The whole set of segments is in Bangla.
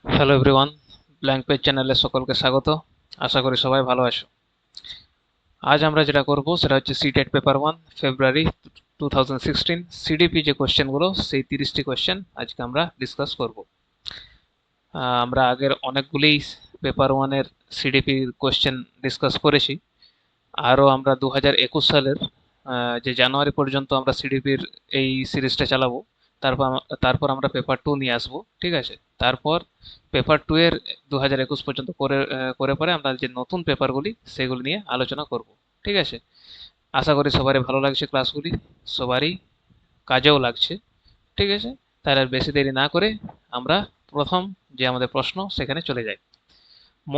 হ্যালো এভরিওয়ান, ব্ল্যাঙ্ক পেজ চ্যানেলে সকলকে স্বাগত। আশা করি সবাই ভালো আছো। আজ আমরা যেটা করব সেটা হচ্ছে সিটেট পেপার 1 ফেব্রুয়ারি 2016 সিডিপি যে কোশ্চেনগুলো, সেই 30টি কোশ্চেন আজকে আমরা ডিসকাস করব। আমরা আগের অনেকগুলি পেপার 1-এর সিডিপি কোশ্চেন ডিসকাস করেছি। আরও আমরা 2021 সালের যে জানুয়ারি পর্যন্ত আমরা সিডিপির এই সিরিজটা চালাবো। তারপর আমরা পেপার 2 নিয়ে আসবো, ঠিক আছে। তারপর পেপার 2 এর 2021 পর্যন্ত করে পরে আমরা যে নতুন পেপারগুলি সেগুলি নিয়ে আলোচনা করব, ঠিক আছে। আশা করি সবারই ভালো লাগছে ক্লাসগুলি, সবারই কাজেও লাগছে, ঠিক আছে। তাহলে আর বেশি দেরি না করে আমরা প্রথম যে আমাদের প্রশ্ন সেখানে চলে যাই।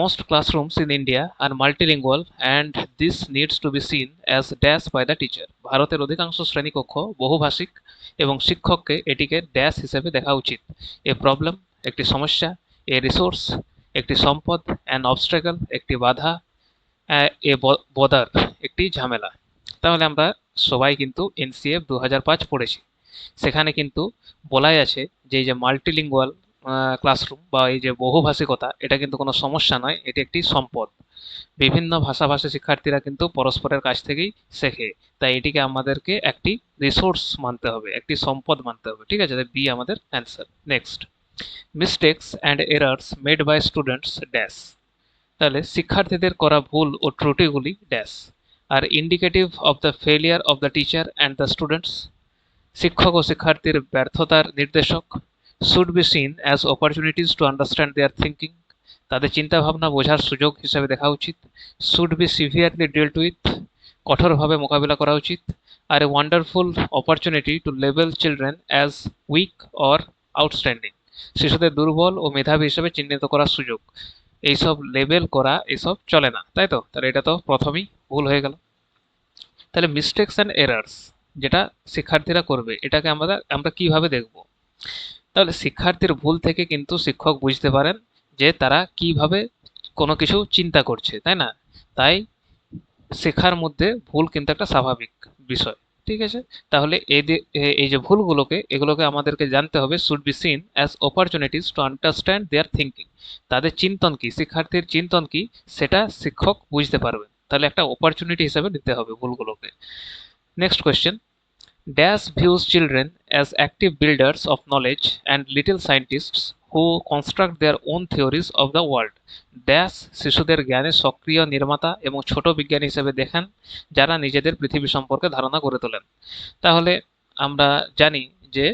Most classrooms in India are multilingual and this needs to be seen as dash by the teacher. ভারতের অধিকাংশ শ্রেণীকক্ষ বহুভাষিক এবং শিক্ষককে এটিকে ড্যাশ হিসেবে দেখা উচিত। এ প্রবলেম একটি সমস্যা, এ রিসোর্স একটি সম্পদ, অ্যান অবস্ট্রাকল একটি বাধা, এ বদার একটি ঝামেলা। তাহলে আমরা সবাই কিন্তু এনসিএফ 2005 পড়েছি। সেখানে কিন্তু বলাই আছে যে এই যে মাল্টিলিঙ্গুয়াল ক্লাসরুম বা এই যে বহুভাষিকতা, এটা কিন্তু কোনো সমস্যা নয়, এটি একটি সম্পদ। বিভিন্ন ভাষাভাষী শিক্ষার্থীরা কিন্তু পরস্পরের কাছ থেকেই শেখে। তাই এটিকে আমাদেরকে একটি রিসোর্স মানতে হবে, একটি সম্পদ মানতে হবে, ঠিক আছে। বি আমাদের answer. Next, mistakes and errors made by students dash. তাহলে শিক্ষার্থীদের করা ভুল ও ত্রুটিগুলি dash are indicative of the failure of the teacher and the students. শিক্ষক ও শিক্ষার্থীর ব্যর্থতার নির্দেশক। Should be seen as opportunities to understand their thinking. তাদের চিন্তাভাবনা বোঝার সুযোগ হিসেবে দেখা উচিত। Should be severely dealt with. কঠোরভাবে মোকাবিলা করা উচিত। Are a wonderful opportunity to label children as week or outstanding. শিশুদের দুর্বল ও মেধাবী হিসেবে চিহ্নিত করার সুযোগ। এইসব লেবেল করা এসব চলে না, তাই তো। তাহলে এটা তো প্রথমেই ভুল হয়ে গেল। তাহলে মিস্টেকস অ্যান্ড এরার্স যেটা শিক্ষার্থীরা করবে, এটাকে আমরা কিভাবে দেখব। তাহলে শিক্ষার্থীর ভুল থেকে কিন্তু শিক্ষক বুঝতে পারেন যে তারা কিভাবে কোনো কিছু চিন্তা করছে, তাই না। তাই শেখার মধ্যে ভুল কিন্তু একটা স্বাভাবিক বিষয়, ঠিক আছে। তাহলে এই যে ভুলগুলোকে, এগুলোকে আমাদেরকে জানতে হবে। Should be seen as opportunities to understand their thinking. তাদের চিন্তন কি, শিক্ষার্থীর চিন্তন কি, সেটা শিক্ষক বুঝতে পারবেন। তাহলে একটা অপরচুনিটি হিসেবে নিতে হবে ভুলগুলোকে। Next question, Dash views children as active builders of knowledge and little scientists who construct their own theories of the world. Dash শিশুদের জ্ঞানের সক্রিয় নির্মাতা এবং ছোট বিজ্ঞানী হিসেবে দেখেন, যারা নিজেদের পৃথিবী সম্পর্কে ধারণা করে তোলেন। তাহলে আমরা জানি যে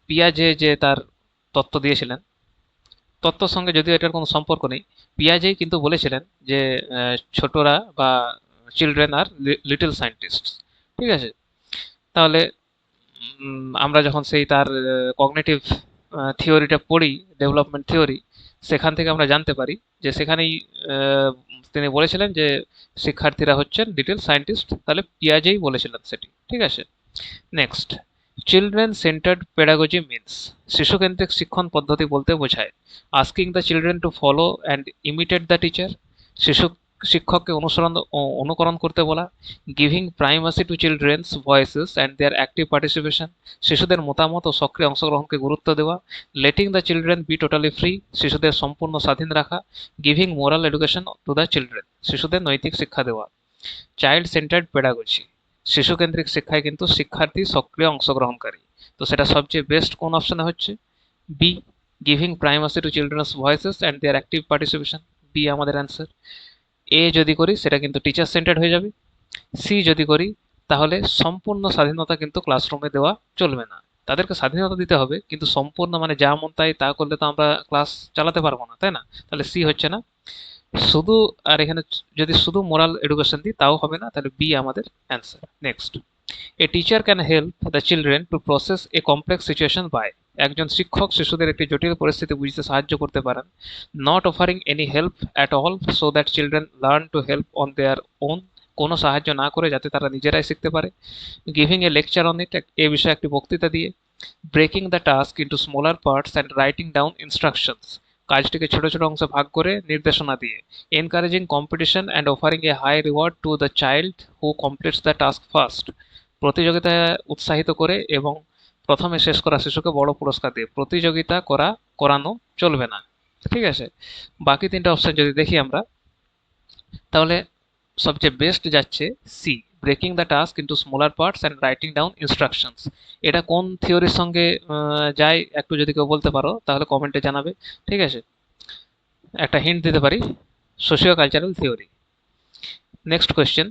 পিয়াজে যে তার তত্ত্ব দিয়েছিলেন, তত্ত্বর সঙ্গে যদিও এটার কোনো সম্পর্ক নেই, পিয়াজেই কিন্তু বলেছিলেন যে ছোটরা বা চিলড্রেন আর লিটল সায়েন্টিস্ট, ঠিক আছে। তাহলে আমরা যখন সেই তার কগনিটিভ থিওরিটা পড়ি, ডেভেলপমেন্ট থিওরি, সেখান থেকে আমরা জানতে পারি যে সেখানেই আহ, তিনি বলেছিলেন যে শিক্ষার্থীরা হচ্ছেন লিটল সায়েন্টিস্ট। তাহলে পিয়াজেই বলেছিলেন সেটি, ঠিক আছে। Next, children centred pedagogy means. শিশুকেন্দ্রিক শিক্ষণ পদ্ধতি বলতে বোঝায় asking the children to follow and imitate the teacher. শিশু শিক্ষককে অনুসরণ ও অনুকরণ করতে বলা। Giving primacy to children's voices and their active participation. শিশুদের মতামত ও সক্রিয় অংশগ্রহণকে গুরুত্ব দেওয়া। Letting the children be totally free. শিশুদের সম্পূর্ণ স্বাধীন রাখা। Giving moral education to the children. শিশুদের নৈতিক শিক্ষা দেওয়া। চাইল্ড সেন্টার্ড পেডাগজি, শিশুকেন্দ্রিক শিক্ষায় কিন্তু শিক্ষার্থী সক্রিয় অংশগ্রহণকারী। তো সেটা সবচেয়ে বেস্ট কোন অপশনে হচ্ছে? B, giving primacy to children's voices and their active participation. B আমাদের অ্যান্সার। এ যদি করি সেটা কিন্তু টিচার সেন্টার্ড হয়ে যাবে। সি যদি করি তাহলে সম্পূর্ণ স্বাধীনতা কিন্তু ক্লাসরুমে দেওয়া চলবে না। তাদেরকে স্বাধীনতা দিতে হবে, কিন্তু সম্পূর্ণ মানে যা মন তাই তা করলে তো আমরা ক্লাস চালাতে পারবো না, তাই না। তাহলে সি হচ্ছে না। শুধু আর এখানে যদি শুধু মোরাল এডুকেশন দিই তাও হবে না, তাহলে বি আমাদের answer. Next, a teacher can help the children to process a complex situation by. একজন শিক্ষক শিশুদের একটি জটিল পরিস্থিতি বুঝতে সাহায্য করতে পারেন। Not offering any help at all so that children learn to help on their own. কোনো সাহায্য না করে যাতে তারা নিজেরাই শিখতে পারে। Giving a lecture on it, এ বিষয়ে একটি বক্তৃতা দিয়ে। Breaking the task into smaller parts and writing down instructions, কাজটিকে ছোট ছোট অংশে ভাগ করে নির্দেশনা দিয়ে। Encouraging competition and offering a high reward to the child who completes the task first. প্রতিযোগিতায় উৎসাহিত করে এবং প্রথমে শেষ করা শিশুকে বড় পুরস্কার দিয়ে। প্রতিযোগিতা করা করানো চলবে না। ঠিক আছে, বাকি তিনটা অপশন যদি দেখি আমরা, তাহলে সবচেয়ে বেস্ট যাচ্ছে C, breaking the task into smaller parts and writing down instructions. এটা কোন থিওরির সঙ্গে যায় একটু যদি কেউ বলতে পারো তাহলে কমেন্টে জানাবে। ঠিক আছে, একটা হিন্ট দিতে পারি, socio cultural theory. Next question,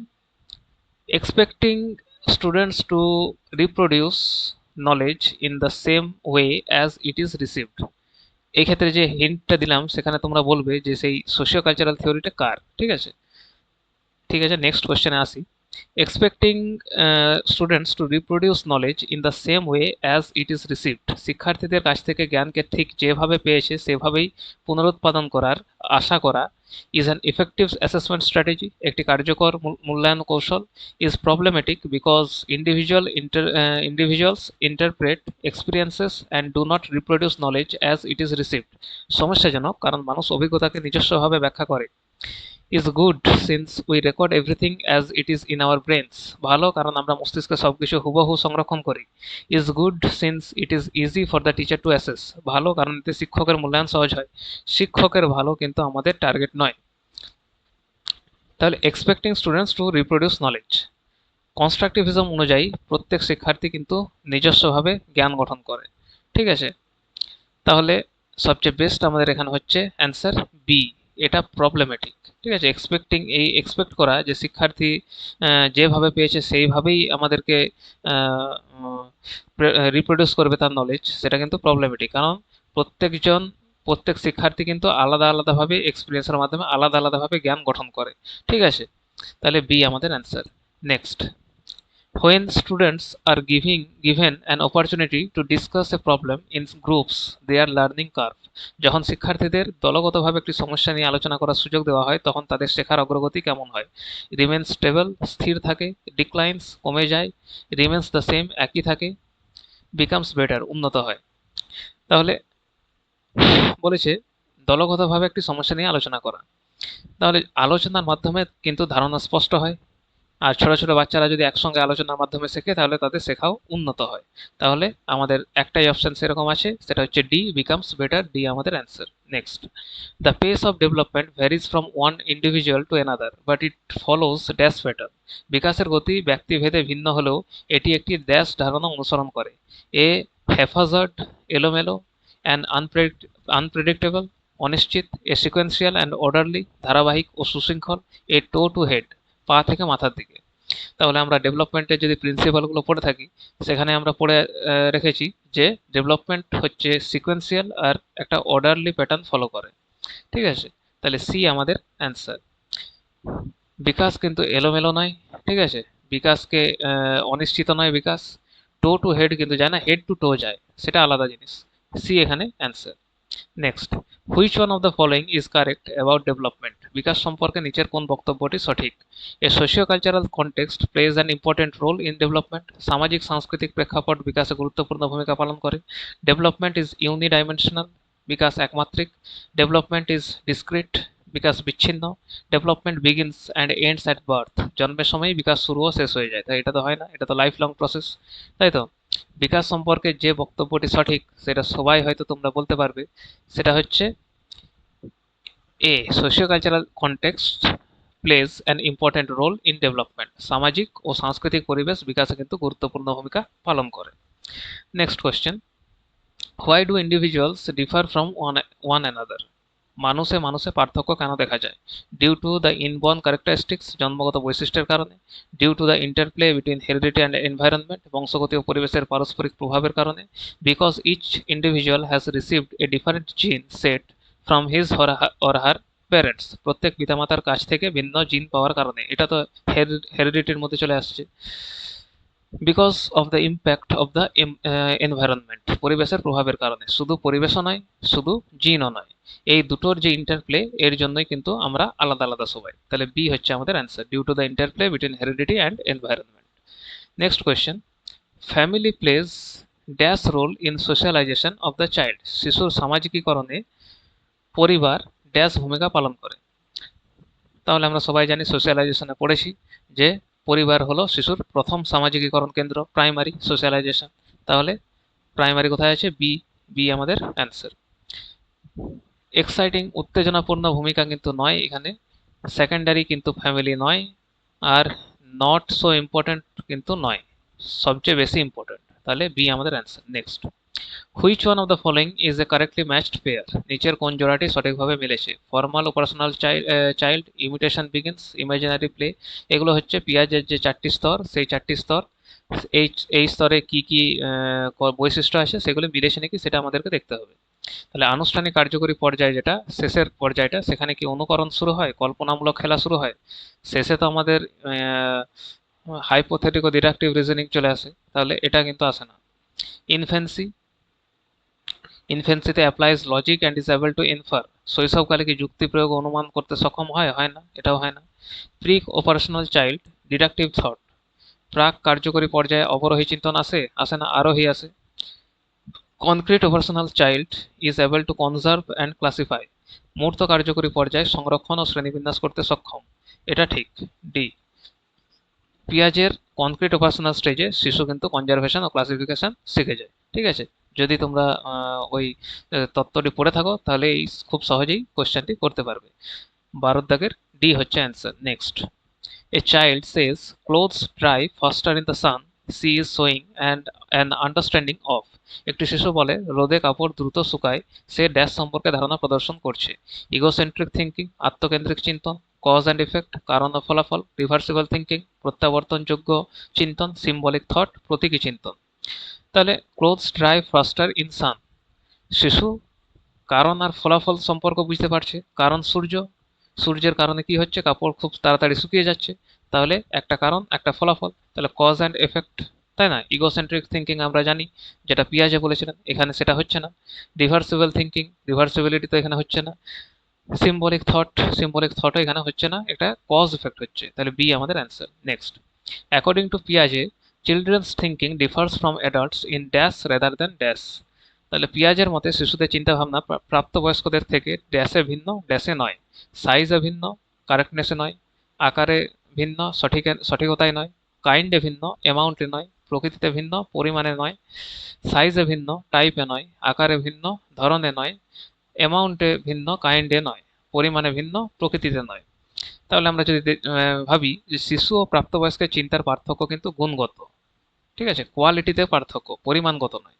expecting students to reproduce knowledge in the same way as it is received। এই ক্ষেত্রে যে হিন্টটা দিলাম সেখানে তোমরা বলবে যে সেই সোশিও কালচারাল থিওরিটা কার। ঠিক আছে, ঠিক আছে, নেক্সট কোয়েশ্চেনে আসি। Expecting students to reproduce knowledge in the same way as it is received, শিক্ষার্থীদের কাছ থেকে জ্ঞানকে ঠিক যেভাবে পেয়েছে সেভাবেই পুনরুৎপাদন করার আশা করা is an effective assessment strategy, একটি কার্যকর মূল্যায়ন কৌশল। Is problematic because individuals interpret experiences and do not reproduce knowledge as it is received, সমস্যাজনক কারণ মানুষ অভিজ্ঞতাকে নিজস্বভাবে ব্যাখ্যা করে। Is good since we record everything as it is in our brains, ভালো কারণ আমরা মস্তিষ্কে সবকিছু হুবহু সংরক্ষণ করি। Is good since it is easy for the teacher to assess, ভালো কারণ এতে শিক্ষকের মূল্যায়ন সহজ হয়। শিক্ষকের ভালো কিন্তু আমাদের টার্গেট নয়। তাহলে expecting students to reproduce knowledge, constructivism অনুযায়ী প্রত্যেক শিক্ষার্থী কিন্তু নিজস্বভাবে জ্ঞান গঠন করে। ঠিক আছে, তাহলে সবচেয়ে বেস্ট আমাদের এখানে হচ্ছে অ্যান্সার বি, এটা প্রবলেমেটিক। ঠিক আছে, এই এক্সপেক্ট করা যে শিক্ষার্থী যেভাবে পেয়েছে সেইভাবেই আমাদেরকে রিপ্রোডিউস করবে তার নলেজ, সেটা কিন্তু প্রবলেমেটিক, কারণ প্রত্যেক শিক্ষার্থী কিন্তু আলাদা আলাদাভাবে এক্সপিরিয়েন্সের মাধ্যমে আলাদা আলাদাভাবে জ্ঞান গঠন করে। ঠিক আছে, তাহলে বি আমাদের answer. Next, when students are given an opportunity to discuss a problem in groups, their learning curve, যখন শিক্ষার্থীদের দলগতভাবে একটি সমস্যা নিয়ে আলোচনা করার সুযোগ দেওয়া হয় তখন তাদের শেখার অগ্রগতি কেমন হয়? রিমেন্স স্টেবল, স্থির থাকে, ডিক্লাইন্স, কমে যায়, রিমেন্স দ্য সেম, একই থাকে, বিকামস বেটার, উন্নত হয়। তাহলে বলেছে দলগতভাবে একটি সমস্যা নিয়ে আলোচনা করা, তাহলে আলোচনার মাধ্যমে কিন্তু ধারণা স্পষ্ট হয়, আর ছোট ছোট বাচ্চারা যদি একসঙ্গে আলোচনার মাধ্যমে শেখে তাহলে তাদের শেখাও উন্নত হয়। তাহলে আমাদের একটাই অপশন সেরকম আছে, সেটা হচ্ছে ডি, বিকামস বেটার, ডি আমাদের answer. Next, the pace of development varies from one individual to another but it follows dash pattern, বিকাশের গতি ব্যক্তিভেদে ভিন্ন হলেও এটি একটি ড্যাশ ধারণা অনুসরণ করে। এ হ্যাফাজার্ড, এলোমেলো, অ্যান্ড আনপ্রেডিক্টেবল, অনিশ্চিত, এ সিকোয়েন্সিয়াল অ্যান্ড অর্ডারলি, ধারাবাহিক ও সুশৃঙ্খল, এ টো টু হেড, পা থেকে মাথার দিকে। তাহলে আমরা ডেভেলপমেন্টের যদি প্রিন্সিপালগুলো পড়ে থাকি সেখানে আমরা পড়ে রেখেছি যে ডেভেলপমেন্ট হচ্ছে সিকোয়েন্সিয়াল আর একটা অর্ডারলি প্যাটার্ন ফলো করে। ঠিক আছে, তাহলে সি আমাদের অ্যান্সার। বিকাশ কিন্তু এলোমেলো নয়। ঠিক আছে, বিকাশকে অনিশ্চিত নয় বিকাশ। টো টু হেড কিন্তু যায় না, হেড টু টো যায়, সেটা আলাদা জিনিস। সি এখানে answer. Next, which one of the following is correct about development, বিকাশ সম্পর্কে নিচের কোন বক্তব্যটি সঠিক? A socio cultural context plays an important role in development, সামাজিক সাংস্কৃতিক প্রেক্ষাপট বিকাশে গুরুত্বপূর্ণ ভূমিকা পালন করে। ডেভেলপমেন্ট ইজ ইউনিডাইমেনশনাল, বিকাশ একমাত্রিক। ডেভেলপমেন্ট ইজ ডিসক্রিট, বিকাশ বিচ্ছিন্ন। Development begins and ends at birth, জন্মের সময়ই বিকাশ শুরু ও শেষ হয়ে যায়, তাই এটা তো হয় না, এটা তো লাইফ লং প্রসেস, তাই তো? বিকাশ সম্পর্কে যে বক্তব্যটি সঠিক সেটা সবাই হয়তো তোমরা বলতে পারবে, সেটা হচ্ছে A, socio cultural context plays an important role in development, সামাজিক ও সাংস্কৃতিক পরিবেশ বিকাশে কিন্তু গুরুত্বপূর্ণ ভূমিকা পালন করে। Next question, why do individuals differ from one another, মানুষে মানুষে পার্থক্য কেন দেখা যায়? Due to the inborn characteristics, জন্মগত বৈশিষ্ট্যের কারণে। Due to the interplay between heredity and environment, বংশগতি ও পরিবেশের পারস্পরিক প্রভাবের কারণে। Because each individual has received a different gene set from his or her parents, প্রত্যেক পিতামাতার কাছ থেকে ভিন্ন জিন পাওয়ার কারণে, এটা তো হেরিডিটির মধ্যে চলে আসছে। Because of the impact of the environment, পরিবেশের প্রভাবের কারণে, শুধু পরিবেশও নয় শুধু জিনও নয়, এই দুটোর যে ইন্টারপ্লে এর জন্যই কিন্তু আমরা আলাদা আলাদা সবাই। তাহলে বি হচ্ছে আমাদের answer, due to the interplay between heredity and environment. Next question, family plays dash role in socialisation of the child, শিশুর সামাজিকীকরণে পরিবার ড্যাশ ভূমিকা পালন করে? তাহলে আমরা সবাই জানি, সোশ্যালাইজেশনে পড়েছি যে পরিবার হলো শিশুর প্রথম সামাজিকীকরণ কেন্দ্র, প্রাইমারি সোশ্যালাইজেশন। তাহলে প্রাইমারি কোথায় আছে? বি, বি আমাদের অ্যান্সার। এক্সাইটিং উত্তেজনাপূর্ণ ভূমিকা কিন্তু নয় এখানে, সেকেন্ডারি কিন্তু ফ্যামিলি নয়, আর নট সো ইম্পর্টেন্ট কিন্তু নয়, সবচেয়ে বেশি ইম্পর্টেন্ট। তাহলে বি আমাদের answer. Next, which one of the following is a correctly matched pair? নিচের কোন জোড়াটি সঠিকভাবে মিলেছে? Formal operational child, imitation begins, imaginary play. এগুলো হচ্ছে পিয়াজের যে চারটি স্তর, সেই চারটি স্তর, এই এই স্তরে কি কি বৈশিষ্ট্য আছে সেগুলো মিলেছে নাকি সেটা আমাদেরকে দেখতে হবে। তাহলে আনুষ্ঠানিক কার্যকরী পর্যায়ে, যেটা শেষের পর্যায়টা, সেখানে কি অনুকরণ শুরু হয়, কল্পনামূলক খেলা শুরু হয়? শেষে তো আমাদের হাইপোথেটিক ও ডিডাকটিভ রিজনিং চলে আসে, তাহলে এটা কিন্তু আসে না। ইনফ্যান্সি, ইনফ্যান্সিতে applies logic and is able to infer. শৈশবকালে কি যুক্তি প্রয়োগ অনুমান করতে সক্ষম হয়? হয় না, এটাও হয় না। Pre operational child, deductive thought. প্রাক কার্যকরী পর্যায়ে অবরোহী চিন্তন আসে? আসে না, আরোহী আসে। Concrete operational child is able two conserve and classify. মূর্ত কার্যকরী পর্যায়ে সংরক্ষণ ও শ্রেণীবিন্যাস করতে সক্ষম, এটা ঠিক, ডি। পিয়াজের কনক্রিট অপারেশনাল স্টেজে শিশু কিন্তু কনজারভেশন ও ক্লাসিফিকেশন শিখে যায়। ঠিক আছে, যদি তোমরা ওই তত্ত্বটি পড়ে থাকো তাহলে এই খুব সহজেই কোশ্চেনটি করতে পারবে। 12 দাগের ডি হচ্ছে answer. Next, a child says clothes dry faster in the sun, she is showing and an understanding of. একটি শিশু বলে রোদে কাপড় দ্রুত শুকায়, সে ড্যাশ সম্পর্কে ধারণা প্রদর্শন করছে। ইগোসেন্ট্রিক থিঙ্কিং, আত্মকেন্দ্রিক চিন্তন, কজ অ্যান্ড ইফেক্ট, কারণ ও ফলাফল, রিভার্সিবল থিঙ্কিং, প্রত্যাবর্তনযোগ্য চিন্তন, সিম্বলিক থট, প্রতীকী চিন্তন। তাহলে clothes dry faster in sun, শিশু কারণ আর ফলাফল সম্পর্ক বুঝতে পারছে। কারণ সূর্য, সূর্যের কারণে কি হচ্ছে, কাপড় খুব তাড়াতাড়ি শুকিয়ে যাচ্ছে, তাহলে একটা কারণ একটা ফলাফল, তাহলে কজ অ্যান্ড এফেক্ট, তাই না? ইগোসেন্ট্রিক থিঙ্কিং আমরা জানি, যেটা পিয়াজে বলেছিলেন, এখানে সেটা হচ্ছে না। রিভার্সিবল থিঙ্কিং, রিভার্সিবিলিটি তো এখানে হচ্ছে না। সিম্বলিক থট, সিম্বলিক থটও এখানে হচ্ছে না, এটা কজ ইফেক্ট হচ্ছে, তাহলে বি আমাদের অ্যান্সার। নেক্সট, অ্যাকর্ডিং টু পিয়াজে children's thinking differs from adults in dash rather than dash. তাহলে পিয়াজের মতে শিশুদের চিন্তাভাবনা প্রাপ্তবয়স্কদের থেকে ড্যাশে ভিন্ন, ড্যাশে নয়। সাইজে ভিন্ন, কারেক্টনেসে নয়। আকারে ভিন্ন, সঠিকতায় নয়। কাইন্ডে ভিন্ন, অ্যামাউন্টে নয়। প্রকৃতিতে ভিন্ন, পরিমাণে নয়। সাইজে ভিন্ন, টাইপে নয়। আকারে ভিন্ন, ধরনে নয়। অ্যামাউন্টে ভিন্ন, কাইন্ডে নয়। পরিমাণে ভিন্ন, প্রকৃতিতে নয়। তাহলে আমরা যদি ভাবি যে শিশু ও প্রাপ্তবয়স্কের চিন্তার পার্থক্য কিন্তু গুণগত, ঠিক আছে, কোয়ালিটিতে পার্থক্য, পরিমাণগত নয়।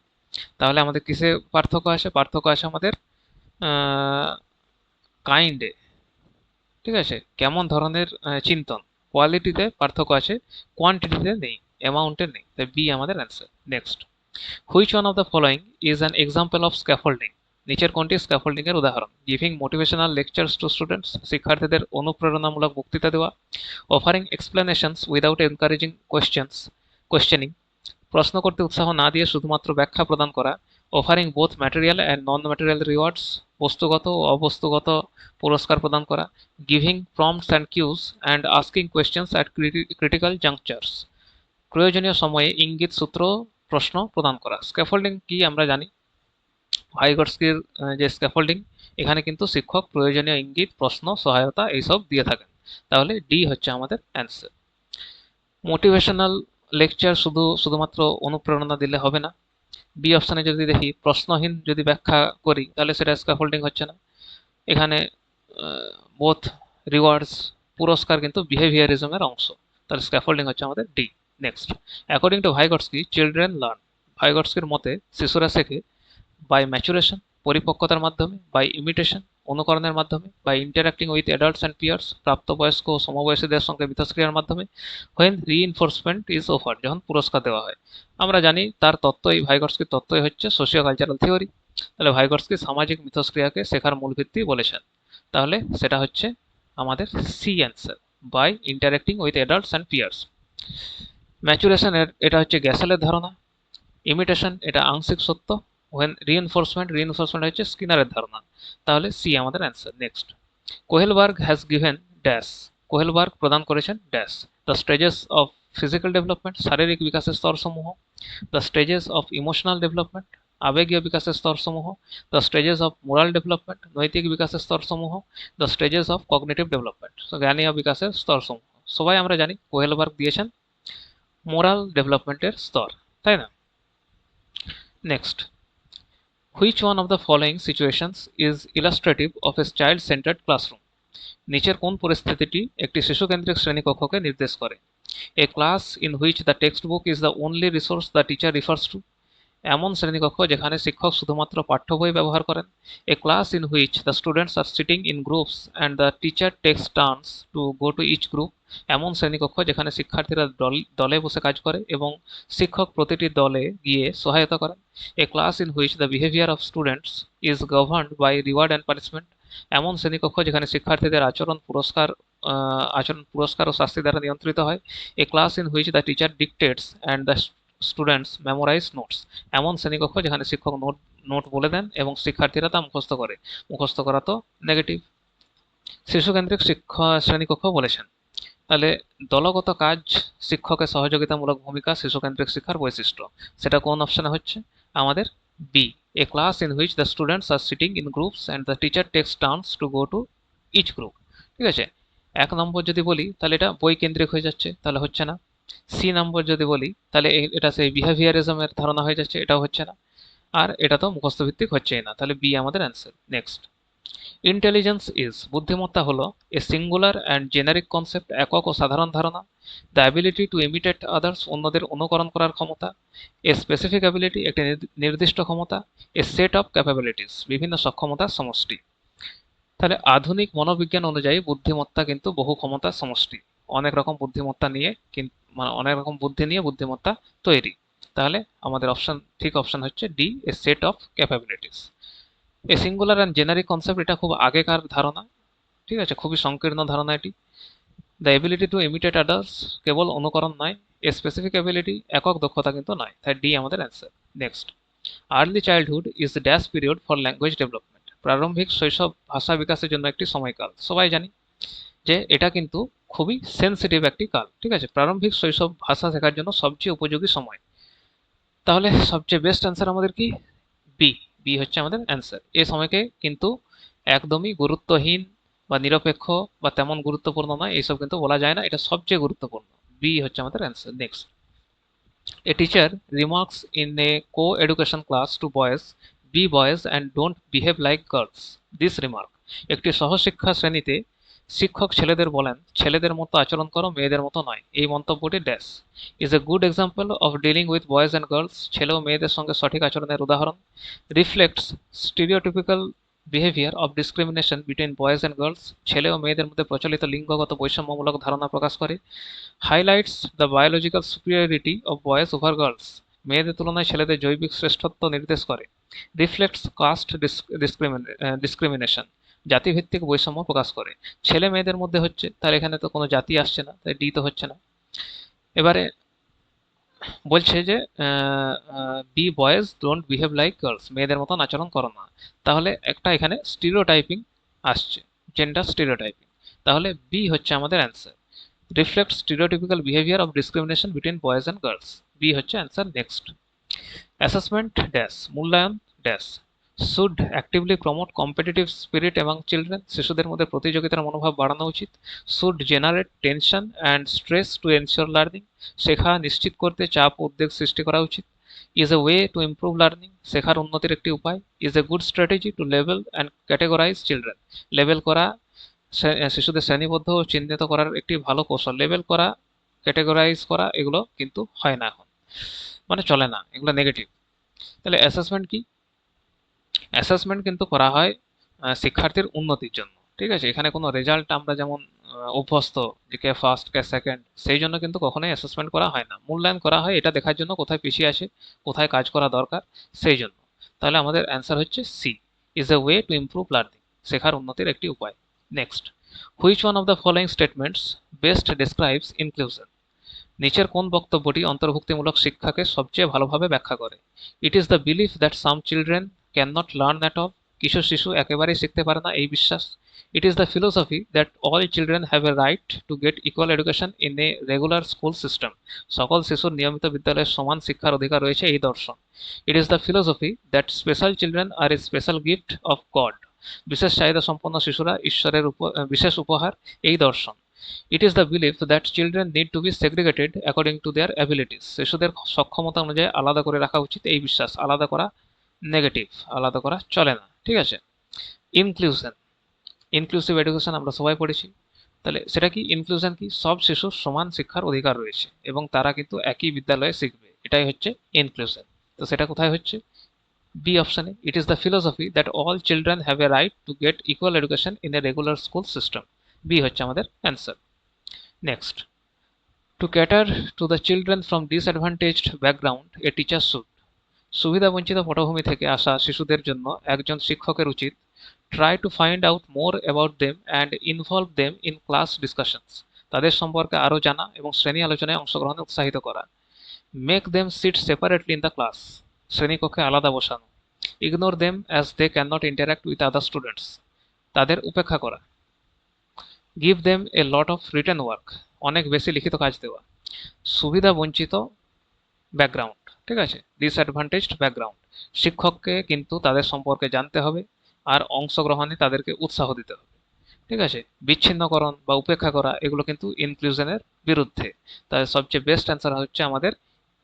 তাহলে আমাদের কিসে পার্থক্য আসে? পার্থক্য আসে আমাদের কাইন্ডে, ঠিক আছে, কেমন ধরনের চিন্তন। কোয়ালিটিতে পার্থক্য আছে, কোয়ান্টিটিতে নেই, অ্যামাউন্টে নেই, তাই বি আমাদের answer. Next, which one of the following is an example of scaffolding? নিচের কোনটি স্ক্যাফোল্ডিং এর উদাহরণ? Giving motivational lectures to students, শিক্ষার্থীদের অনুপ্রেরণামূলক বক্তৃতা দেওয়া। Offering explanations without encouraging questioning, প্রশ্ন করতে উৎসাহ না দিয়ে শুধুমাত্র ব্যাখ্যা প্রদান করা। Offering both material and non material rewards, বস্তুগত ও অবস্তুগত পুরস্কার প্রদান করা। Giving prompts and cues and asking questions at critical junctures, প্রয়োজনীয় সময়ে ইঙ্গিত সূত্র প্রশ্ন প্রদান করা। স্ক্যাফোল্ডিং কি আমরা জানি, ভাইগটস্কির যে স্ক্যাফোল্ডিং, এখানে কিন্তু শিক্ষক প্রয়োজনীয় ইঙ্গিত, প্রশ্ন, সহায়তা এইসব দিয়ে থাকেন, তাহলে ডি হচ্ছে আমাদের অ্যান্সার। মোটিভেশনাল লেকচার শুধুমাত্র অনুপ্রেরণা দিলে হবে না। বি অপশানে যদি দেখি প্রশ্নহীন যদি ব্যাখ্যা করি তাহলে সেটা স্ক্যাফোল্ডিং হচ্ছে না। এখানে বোথ রিওয়ার্ডস, পুরস্কার কিন্তু বিহেভিয়ারিজমের অংশ, তাহলে স্ক্যাফোল্ডিং হচ্ছে আমাদের D. Next, according to Vygotsky children learn, ভাইগটস্কির মতে শিশুরা শেখে বাই ম্যাচুরেশন, পরিপক্কতার মাধ্যমে, বাই ইমিটেশন, অনুকরণের মাধ্যমে, by interacting with adults and peers, প্রাপ্তবয়স্ক ও সমবয়সীদের সঙ্গে মিথস্ক্রিয়ার মাধ্যমে, হোয়েন রিইনফোর্সমেন্ট ইজ অফার, যখন পুরস্কার দেওয়া হয়। আমরা জানি তার তত্ত্বই, ভাইগটস্কির তত্ত্বই হচ্ছে সোশিও কালচারাল থিওরি, তাহলে ভাইগটস্কি সামাজিক মিথস্ক্রিয়াকে শেখার মূল ভিত্তি বলেছেন, তাহলে সেটা হচ্ছে আমাদের C answer, by interacting with adults and peers. Maturation এটা হচ্ছে গ্যাসেলের ধারণা। ইমিটেশন এটা আংশিক সত্য। ওয়েন রিইনফোর্সমেন্ট হচ্ছে স্কিনারের ধারণা, তাহলে সি আমাদের answer. Next, Kohlberg has given dash, Kohlberg প্রদান করেছেন dash. The stages of physical development, শারীরিক বিকাশের স্তরসমূহ। The stages of emotional development, আবেগীয় বিকাশের স্তরসমূহ। The stages of moral development, নৈতিক বিকাশের স্তরসমূহ। The stages of cognitive development, জ্ঞানীয় বিকাশের স্তরসমূহ। সবাই আমরা জানি কোহেলবার্গ দিয়েছেন মোরাল ডেভেলপমেন্টের স্তর, তাই না? Next, which one of the following situations is illustrative of a child centred classroom? নিচের কোন পরিস্থিতিটি একটি শিশুকেন্দ্রিক শ্রেণীকক্ষকে নির্দেশ করে? A class in which the text book is the only resource the teacher refers to? এমন শ্রেণীকক্ষ যেখানে শিক্ষক শুধুমাত্র পাঠ্য বই ব্যবহার করেন। A class in which the students are sitting in groups and the teacher takes turns to go to each group. এমন শ্রেণীকক্ষ যেখানে শিক্ষার্থীরা দলে বসে কাজ করে এবং শিক্ষক প্রতিটি দলে গিয়ে সহায়তা করেন। A class in which the behaviour of students is governed by reward and punishment. এমন শ্রেণীকক্ষ যেখানে শিক্ষার্থীদের আচরণ পুরস্কার ও শাস্তি দ্বারা নিয়ন্ত্রিত হয়। A class in which the teacher dictates and the students memorise notes. এমন শ্রেণীকক্ষ যেখানে শিক্ষক নোট বলে দেন এবং শিক্ষার্থীরা তা মুখস্থ করে। মুখস্থ করা তো নেগেটিভ। শিশুকেন্দ্রিক শ্রেণীকক্ষ বলেছেন। তাহলে দলগত কাজ, শিক্ষকের সহযোগিতামূলক ভূমিকা শিশুকেন্দ্রিক শিক্ষার বৈশিষ্ট্য, সেটা কোন অপশনে হচ্ছে? আমাদের B, a class in which the students are sitting in groups and the teacher takes turns to go to each group. ঠিক আছে, 1 নম্বর যদি বলি তাহলে এটা বই কেন্দ্রিক হয়ে যাচ্ছে, তাহলে হচ্ছে না। সি নম্বর যদি বলি তাহলে এটা সেই বিহেভিয়ারিজমের ধারণা হয়ে যাচ্ছে, এটাও হচ্ছে না। আর এটা তো মুখস্থ ভিত্তিক হচ্ছেই না, তাহলে বি আমাদের অ্যান্সার। নেক্সট, ইন্টেলিজেন্স ইজ, বুদ্ধিমত্তা হলো a singular and generic concept, একক ও সাধারণ ধারণা। The ability to imitate others, অন্যদের অনুকরণ করার ক্ষমতা। এ স্পেসিফিক অ্যাবিলিটি, একটি নির্দিষ্ট ক্ষমতা। এ সেট অফ ক্যাপাবিলিটিস, বিভিন্ন সক্ষমতার সমষ্টি। তাহলে আধুনিক মনোবিজ্ঞান অনুযায়ী বুদ্ধিমত্তা কিন্তু বহু ক্ষমতার সমষ্টি, অনেক রকম বুদ্ধিমত্তা নিয়ে মানে অনেক রকম বুদ্ধি নিয়ে বুদ্ধিমত্তা তৈরি। তাহলে আমাদের ঠিক অপশন হচ্ছে D, A set of capabilities. A singular and generic concept, এটা খুব আগেকার ধারণা, ঠিক আছে, খুবই সংকীর্ণ ধারণা এটি। The ability to imitate others, কেবল অনুকরণ নয়। এ স্পেসিফিক এবিলিটি, একক দক্ষতা কিন্তু নয়, তাই ডি আমাদের answer. Next, early childhood is the dash period for language development, প্রারম্ভিক শৈশব ভাষা বিকাশের জন্য একটি সময়কাল। সবাই জানি যে এটা কিন্তু খুবই সেন্সিটিভ একটি কাল, ঠিক আছে, প্রারম্ভিক শৈশব ভাষা শেখার জন্য সবচেয়ে উপযোগী সময়। তাহলে সবচেয়ে বেস্ট অ্যান্সার আমাদের কি? বি, বি হচ্ছে আমাদের অ্যান্সার। এই সময়কে কিন্তু একদমই গুরুত্বহীন বা নিরপেক্ষ বা তেমন গুরুত্বপূর্ণ নয়, এইসব কিন্তু বলা যায় না, এটা সবচেয়ে গুরুত্বপূর্ণ। বি হচ্ছে আমাদের answer. Next, a teacher remarks in a co education class to boys, be boys and don't behave like girls. This remark, একটি সহশিক্ষা শ্রেণীতে শিক্ষক ছেলেদের বলেন, ছেলেদের মতো আচরণ করো, মেয়েদের মতো নয়। এই মন্তব্যটি dash is a good example of dealing with boys and girls, ছেলে ও মেয়েদের সঙ্গে সঠিক আচরণের উদাহরণ। Reflects stereotypical behaviour of discrimination between boys and girls, ছেলে ও মেয়েদের মধ্যে প্রচলিত লিঙ্গগত বৈষম্যমূলক ধারণা প্রকাশ করে। Highlights the biological superiority of boys over girls, মেয়েদের তুলনায় ছেলেদের জৈবিক শ্রেষ্ঠত্ব নির্দেশ করে। রিফ্লেক্টস কাস্ট ডিসক্রিমিনেশন, জাতিভিত্তিক বৈষম্য প্রকাশ করে। ছেলে মেয়েদের মধ্যে হচ্ছে, তাহলে এখানে তো কোনো জাতি আসছে না, তাই ডি তো হচ্ছে না। এবারে বলছে যে be boys don't behave like girls, মেয়েদের মতন আচরণ করো না। তাহলে একটা এখানে স্টিরিওটাইপিং আসছে, জেন্ডার স্টিরিওটাইপিং। তাহলে বি হচ্ছে আমাদের answer. Reflect stereotypical behaviour of discrimination between boys and girls, B হচ্ছে অ্যান্সার। নেক্সট, অ্যাসেসমেন্ট ড্যাশ, মূল্যায়ন dash should actively promote competitive spirit among children, শিশুদের মধ্যে প্রতিযোগিতার মনোভাব বাড়ানো উচিত। Should generate tension and stress to ensure learning, শেখা নিশ্চিত করতে চাপ ও উদ্বেগ সৃষ্টি করা উচিত। Is a way to improve learning, শেখার উন্নতির একটি উপায়। Is a good strategy to level and categorise children, label করা, শিশুদের শ্রেণীবদ্ধ ও চিহ্নিত করার একটি ভালো কৌশল। লেবেল করা, ক্যাটেগরাইজ করা, এগুলো কিন্তু হয় না এখন, মানে চলে না, এগুলো নেগেটিভ। তাহলে অ্যাসেসমেন্ট কি? অ্যাসেসমেন্ট কিন্তু করা হয় শিক্ষার্থীর উন্নতির জন্য, ঠিক আছে, এখানে কোনো রেজাল্ট আমরা যেমন অভ্যস্ত যে কে ফার্স্ট কে সেকেন্ড, সেই জন্য কিন্তু কখনোই অ্যাসেসমেন্ট করা হয় না। মূল্যায়ন করা হয় এটা দেখার জন্য কোথায় পিছিয়ে আছে, কোথায় কাজ করা দরকার, সেই জন্য। তাহলে আমাদের অ্যান্সার হচ্ছে C, is a way to improve learning, শেখার উন্নতির একটি উপায়। Next, which one of the following statements best describes inclusion, নিচের কোন বক্তব্যটি অন্তর্ভুক্তিমূলক শিক্ষাকে সবচেয়ে ভালোভাবে ব্যাখ্যা করে? It is the belief that some children can not learn at all, কিছু শিশু একেবারেই শিখতে পারে না, এই বিশ্বাস। It is the philosophy that all children have a right to get equal education in a regular school system, সকল শিশুর নিয়মিত বিদ্যালয়ের সমান শিক্ষার অধিকার রয়েছে, এই দর্শন। It is the philosophy that special children are a special gift of God, বিশেষ চাহিদা সম্পন্ন শিশুরা ঈশ্বরের বিশেষ উপহার, এই দর্শন। It is the belief that children need to be segregated according to their abilities, শিশুদের সক্ষমতা অনুযায়ী আলাদা করে রাখা উচিত, এই বিশ্বাস, আলাদা করা নেগেটিভ, আলাদা করা চলে না, ঠিক আছে। ইনক্লুশন, ইনক্লুসিভ এডুকেশন আমরা সবাই পড়েছি। তাহলে সেটা কি? ইনক্লুশন কি? সব শিশুর সমান শিক্ষার অধিকার রয়েছে এবং তারা কিন্তু একই বিদ্যালয়ে শিখবে, এটাই হচ্ছে ইনক্লুশন। তো সেটা কোথায় হচ্ছে? বি অপশনে। It is the philosophy that all children have a right to get equal education in a regular school system. B হচ্ছে আমাদের answer. Next, to cater to the children from disadvantaged background a teacher should. সুবিধাবঞ্চিত পটভূমি থেকে আসা শিশুদের জন্য একজন শিক্ষকের উচিত try to find out more about them and involve them in class discussions. তাদের সম্পর্কে আরও জানা এবং শ্রেণী আলোচনায় অংশগ্রহণে উৎসাহিত করা। Make them sit separately in the class, শ্রেণীকক্ষে আলাদা বসানো। Ignore them as they can not interact with other students, তাদের উপেক্ষা করা। Give them a lot of written work, অনেক বেশি লিখিত কাজ দেওয়া। সুবিধা বঞ্চিত ব্যাকগ্রাউন্ড, ঠিক আছে, ডিসঅ্যাডভান্টেজড ব্যাকগ্রাউন্ড, শিক্ষককে কিন্তু তাদের সম্পর্কে জানতে হবে আর অংশগ্রহণে তাদেরকে উৎসাহ দিতে হবে, ঠিক আছে। বিচ্ছিন্নকরণ বা উপেক্ষা করা এগুলো কিন্তু ইনক্লুশনের বিরুদ্ধে। তাই সবচেয়ে বেস্ট অ্যান্সার হচ্ছে আমাদের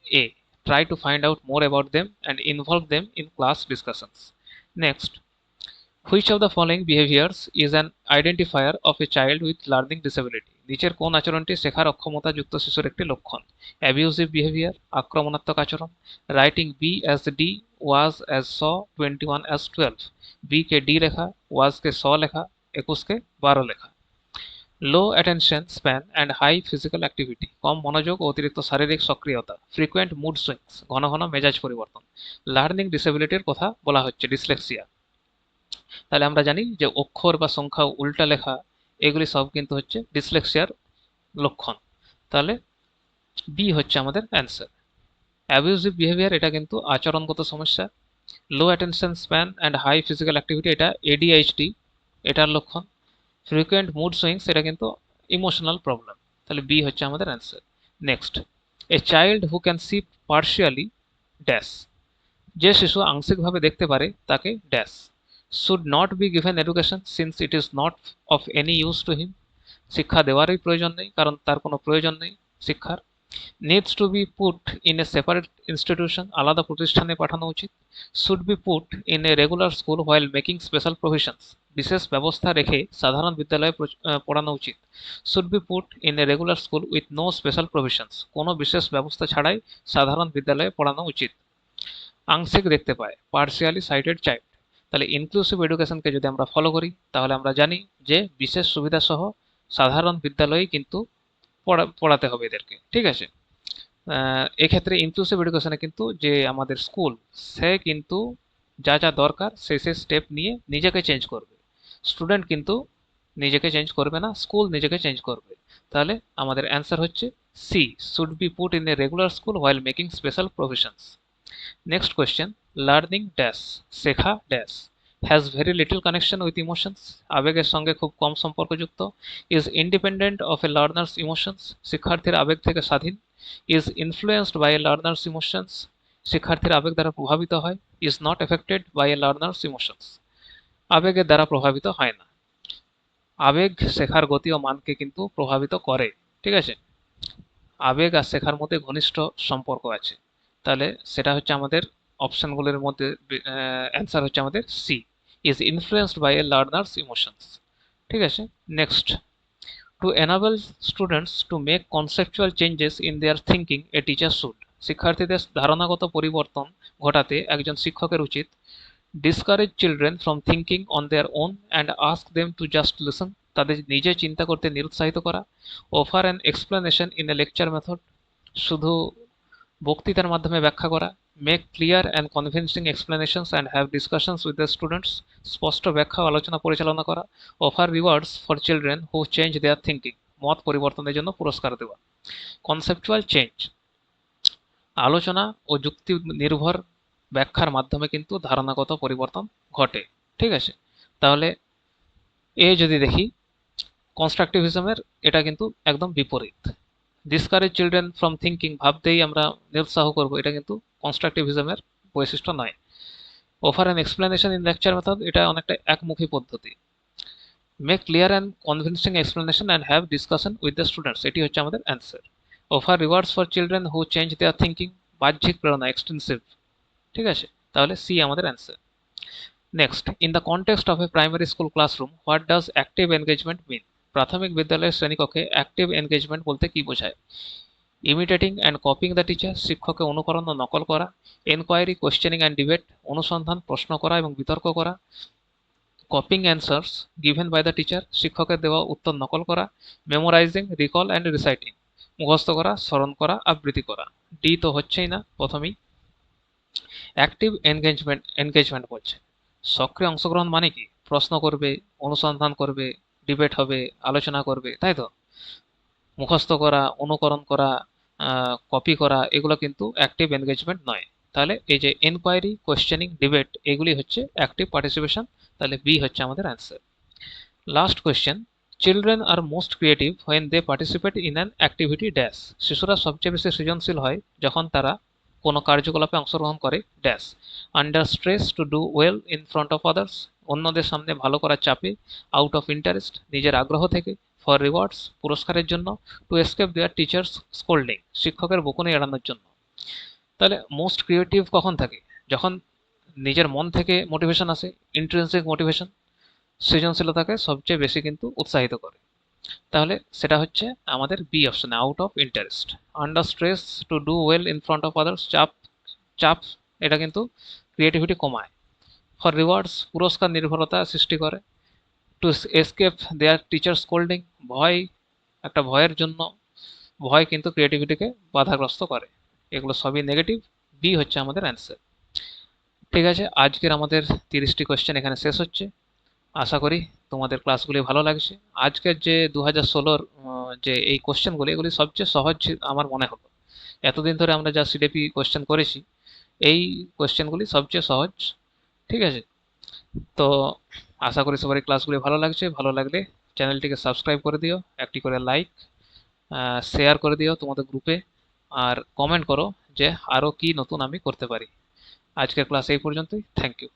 A, try to find out more about them and involve them in class discussions. Next, which of the following behaviours is an identifier of a child with learning disability. নিচের কোন আচরণটি শেখার অক্ষমতা যুক্ত শিশুর একটি লক্ষণ? অ্যাবিউজিভ বিহেভিয়ার, আক্রমণাত্মক আচরণ। Writing B as D, was as saw, 21 as 12। B কে ডি লেখা, ওয়াজ কে স লেখা, 21 কে 12 লেখা। Low attention span and high physical activity, কম মনোযোগ ও অতিরিক্ত শারীরিক সক্রিয়তা। ফ্রিকোয়েন্ট মুড সুইংস, ঘন ঘন মেজাজ পরিবর্তন। লার্নিং ডিসেবিলিটির কথা বলা হচ্ছে, ডিসলেক্সিয়া। তাহলে আমরা জানি যে অক্ষর বা সংখ্যা উল্টা লেখা এগুলি সব কিন্তু হচ্ছে ডিসলেক্সিয়ার লক্ষণ। তাহলে বি হচ্ছে আমাদের অ্যান্সার। অ্যাবিউজিভ বিহেভিয়ার এটা কিন্তু আচরণগত সমস্যা। Low attention span and high physical activity এটা এডিএইচডি, এটার লক্ষণ। ফ্রিকুয়েন্ট মুড সুইংস এটা কিন্তু ইমোশনাল প্রবলেম। তাহলে বি হচ্ছে আমাদের answer. Next, a child who can see partially dash, যে শিশু আংশিকভাবে দেখতে পারে তাকে dash. Should not be given education since it is not of any use to him, শিক্ষা দেওয়ারই প্রয়োজন নেই কারণ তার কোনো প্রয়োজন নেই শিক্ষার। Needs to be put in a separate institution, আলাদা প্রতিষ্ঠানে পাঠানো উচিত। Should be put in a regular school while making special provisions, বিশেষ ব্যবস্থা রেখে সাধারণ বিদ্যালয়ে পড়ানো উচিত। Should be put in a regular school with no special provisions, কোনো বিশেষ ব্যবস্থা ছাড়াই সাধারণ বিদ্যালয়ে পড়ানো উচিত। আংশিক দেখতে পায়, পার্সিয়ালি সাইটেড চাইল্ড। তাহলে ইনক্লুসিভ এডুকেশনকে যদি আমরা ফলো করি তাহলে আমরা জানি যে বিশেষ সুবিধা সহ সাধারণ বিদ্যালয়েই কিন্তু পড়াতে হবে এদেরকে, ঠিক আছে। এক্ষেত্রে ইনক্লুসিভ এডুকেশনে কিন্তু যে আমাদের স্কুল, সে কিন্তু যা যা দরকার সেই স্টেপ নিয়ে নিজেকে চেঞ্জ করবে। স্টুডেন্ট কিন্তু নিজেকে চেঞ্জ করবে না, স্কুল নিজেকে চেঞ্জ করবে। তাহলে আমাদের অ্যান্সার হচ্ছে C, should be put in a regular school while making special provisions. Next question, learning dash, শেখা dash, has very little connection with emotions, আবেগের সঙ্গে খুব কম সম্পর্কযুক্ত। Is independent of a learner's emotions, শিক্ষার্থীর আবেগ থেকে স্বাধীন। Is influenced by a learner's emotions, শিক্ষার্থীর আবেগ দ্বারা প্রভাবিত হয়। Is not affected by a learner's emotions, আবেগের দ্বারা প্রভাবিত হয় না। আবেগ শেখার গতি ও মানকে কিন্তু প্রভাবিত করে, ঠিক আছে। আবেগ আর শেখার মধ্যে ঘনিষ্ঠ সম্পর্ক আছে। তাহলে সেটা হচ্ছে আমাদের অপশনগুলোর মধ্যে অ্যান্সার হচ্ছে আমাদের C, is influenced by a learner's emotions, ঠিক আছে। Next, to enable students to make conceptual changes in their thinking a teacher should, শিক্ষার্থীদের ধারণাগত পরিবর্তন ঘটাতে একজন শিক্ষকের উচিত discourage children from thinking on their own and ask them to just listen, তাদের নিজে চিন্তা করতে নিরুৎসাহিত করা। Offer an explanation in a lecture method, শুধু বক্তৃতার মাধ্যমে ব্যাখ্যা করা। Make clear and convincing explanations and have discussions with the students, স্পষ্ট ব্যাখ্যা ও আলোচনা পরিচালনা করা। Offer rewards for children who change their thinking, মত পরিবর্তনের জন্য পুরস্কার দেওয়া। কনসেপচুয়াল চেঞ্জ, আলোচনা ও যুক্তি নির্ভর ব্যাখ্যার মাধ্যমে কিন্তু ধারণাগত পরিবর্তন ঘটে, ঠিক আছে। তাহলে এ যদি দেখি কনস্ট্রাকটিভিজমের, এটা কিন্তু একদম বিপরীত। ডিসকারেজ চিলড্রেন ফ্রম থিঙ্কিং, ভাবতেই আমরা নিরুৎসাহ করব, এটা কিন্তু কনস্ট্রাকটিভিজমের বৈশিষ্ট্য নয়। Offer an explanation in lecture method, এটা অনেকটা একমুখী পদ্ধতি। Make clear and convincing explanation and have discussion with the students, এটি হচ্ছে আমাদের answer. Offer rewards for children who change their thinking, বাহ্যিক প্রেরণা, এক্সটেন্সিভ, ঠিক আছে। তাহলে সি আমাদের answer. Next, in the context of a primary school classroom what does active engagement mean? প্রাথমিক বিদ্যালয়ের শ্রেণীকক্ষে অ্যাক্টিভ এনগেজমেন্ট বলতে কি বোঝায়? ইমিটেটিং অ্যান্ড কপিং দ্য টিচার, শিক্ষককে অনুকরণ ও নকল করা। এনকোয়ারি, কোয়েশ্চেনিং অ্যান্ড ডিবেট, অনুসন্ধান, প্রশ্ন করা এবং বিতর্ক করা। Copying answers given by the teacher, শিক্ষকের দেওয়া উত্তর নকল করা। মেমোরাইজিং, রিকল অ্যান্ড রিসাইটিং, মুখস্থ করা, স্মরণ করা, আবৃত্তি করা। ডি তো হচ্ছেই না প্রথমেই। অ্যাক্টিভ এনগেজমেন্ট বলছে সক্রিয় অংশগ্রহণ মানে কি? প্রশ্ন করবে, অনুসন্ধান করবে, ডিবেট হবে, আলোচনা করবে, তাই তো? মুখস্থ করা, অনুকরণ করা, কপি করা, এগুলো কিন্তু অ্যাক্টিভ এনগেজমেন্ট নয়। তাহলে এই যে এনকোয়ারি, কোয়েশ্চেনিং, ডিবেট, এগুলি হচ্ছে অ্যাক্টিভ পার্টিসিপেশন। তাহলে বি হচ্ছে আমাদের answer. Last question, children are most creative when they participate in an activity dash. শিশুরা সবচেয়ে বেশি সৃজনশীল হয় যখন তারা কোনো কার্যকলাপে অংশগ্রহণ করে dash. Under stress, to do well in front of others, অন্যদের সামনে ভালো করার চাপে। আউট অফ ইন্টারেস্ট, নিজের আগ্রহ থেকে। ফর রিওয়ার্ডস, পুরস্কারের জন্য। টু এসকেপ দেয়ার টিচার্স স্কোল্ডিং, শিক্ষকের বকুনি এড়ানোর জন্য। তাহলে মোস্ট ক্রিয়েটিভ কখন থাকে? যখন নিজের মন থেকে মোটিভেশন আসে, ইন্ট্রিনসিক মোটিভেশন, সৃজনশীলতাকে সবচেয়ে বেশি কিন্তু উৎসাহিত করে। তাহলে সেটা হচ্ছে আমাদের বি অপশনে, out of interest. Under stress, to do well in front of others, চাপ, চাপ এটা কিন্তু ক্রিয়েটিভিটি কমায়। ফর রিওয়ার্ডস, পুরস্কার নির্ভরতা সৃষ্টি করে। টু এসকেপ দেয়ার টিচার স্কোল্ডিং, ভয়, একটা ভয়ের জন্য, ভয় কিন্তু ক্রিয়েটিভিটিকে বাধাগ্রস্ত করে। এগুলো সবই নেগেটিভ। বি হচ্ছে আমাদের অ্যান্সার। ঠিক আছে, আজকের আমাদের 30টি কোয়েশ্চেন এখানে শেষ হচ্ছে। আশা করি তোমাদের ক্লাসগুলি ভালো লাগছে। আজকের যে 2016-র যে এই কোশ্চেনগুলি, এগুলি সবচেয়ে সহজ আমার মনে হলো। এতদিন ধরে আমরা যা সিডিপি কোশ্চেন করেছি, এই কোশ্চেনগুলি সবচেয়ে সহজ। ঠিক আছে, তো আশা করি সবারই ক্লাসগুলি ভালো লাগছে। ভালো লাগলে চ্যানেলটিকে সাবস্ক্রাইব করে দিও, একটি করে লাইক, শেয়ার করে দিও তোমাদের গ্রুপে, আর কমেন্ট করো যে আরও কি নতুন আমি করতে পারি। আজকের ক্লাস এই পর্যন্তই। Thank you.